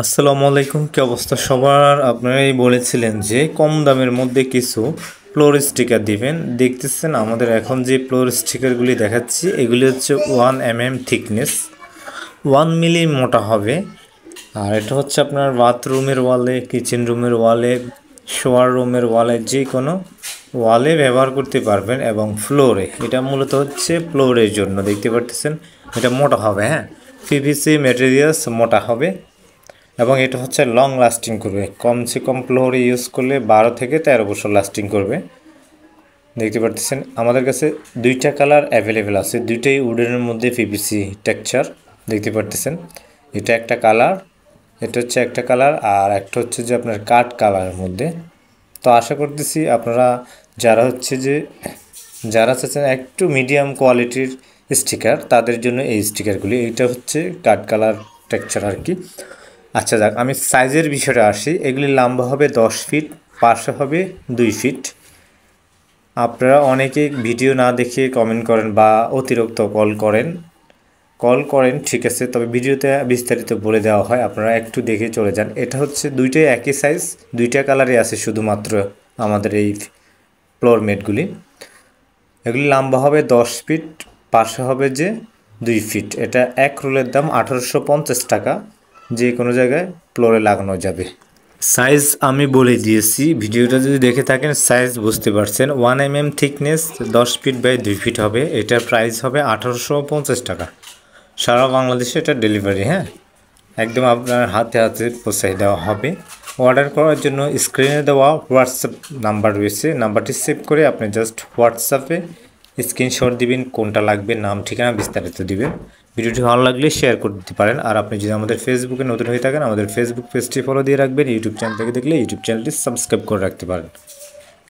আসসালামু আলাইকুম, কি অবস্থা সবার? আপনারাই বলেছিলেন যে কম দামের মধ্যে কিছু ফ্লোর স্টিকার দিবেন। দেখতেছেন আমাদের এখন যে ফ্লোর স্টিকারগুলি দেখাচ্ছি এগুলি হচ্ছে 1 mm থিকনেস, 1 মিলি মোটা হবে। আর এটা হচ্ছে আপনার বাথরুমের ওয়ালে, কিচেন রুমের ওয়ালে, শোয়ার রুমের ওয়ালে, যে কোনো ওয়ালে ব্যবহার করতে পারবেন। এবং ফ্লোরে, এটা মূলত হচ্ছে ফ্লোরের জন্য। দেখতে পারতেছেন এটা মোটা হবে, হ্যাঁ, পিভিসি ম্যাটেরিয়ালস মোটা হবে। এবং এটা হচ্ছে লং লাস্টিং করবে, কমসে কম ফ্লোরে ইউজ করলে 12 থেকে 13 বছর লাস্টিং করবে। দেখতে পাচ্ছেন আমাদের কাছে দুইটা কালার অ্যাভেলেবেল আছে, দুইটাই উডেনের মধ্যে পিভিসি টেক্সচার। দেখতে পাচ্ছেন এটা একটা কালার, এটা হচ্ছে একটা কালার, আর একটা হচ্ছে যে আপনার কাঠ কালারের মধ্যে। তো আশা করতেছি আপনারা যারা চাচ্ছেন একটু মিডিয়াম কোয়ালিটির স্টিকার, তাদের জন্য এই স্টিকারগুলি। এইটা হচ্ছে কাঠ কালার টেক্সচার আর কি। আচ্ছা যাক, আমি সাইজের বিষয়টা আসি। এগুলি লম্বা হবে 10 ফিট, পাশে হবে 2 ফিট। আপনারা অনেকে ভিডিও না দেখে কমেন্ট করেন বা অতিরিক্ত কল করেন, ঠিক আছে, তবে ভিডিওতে বিস্তারিত বলে দেওয়া হয়, আপনারা একটু দেখে চলে যান। এটা হচ্ছে দুইটাই একই সাইজ, দুইটা কালারে আছে শুধুমাত্র আমাদের এই ফ্লোর ম্যাটগুলি। এগুলি লম্বা হবে 10 ফিট, পাশে হবে যে 2 ফিট। এটা এক রোলের দাম 1850 টাকা, যে কোনো জায়গায় ফ্লোরে লাগানো যাবে। সাইজ আমি বলে দিয়েছি, ভিডিওটা যদি দেখে থাকেন সাইজ বুঝতে পারছেন। 1 mm thickness, 10 feet by 2 feet হবে। এটার প্রাইস হবে 1850 টাকা। সারা বাংলাদেশে এটা ডেলিভারি, হ্যাঁ, একদম আপনার হাতে হাতে পৌঁছে দেওয়া হবে। অর্ডার করার জন্য স্ক্রিনে দেওয়া হোয়াটসঅ্যাপ নাম্বার রয়েছে, নাম্বারটি সেভ করে আপনি জাস্ট হোয়াটসঅ্যাপে স্ক্রিনশট দিবেন, কোনটা লাগবে, নাম ঠিকানা বিস্তারিত দিবেন। ভিডিওটি ভালো লাগলে শেয়ার করে দিতে পারেন। আর আপনি যদি আমাদের ফেসবুকে নতুন হয়ে থাকেন, আমাদের ফেসবুক পেজটি ফলো দিয়ে রাখবেন। ইউটিউব চ্যানেল থেকে দেখলে ইউটিউব চ্যানেলটি সাবস্ক্রাইব করে রাখতে পারেন।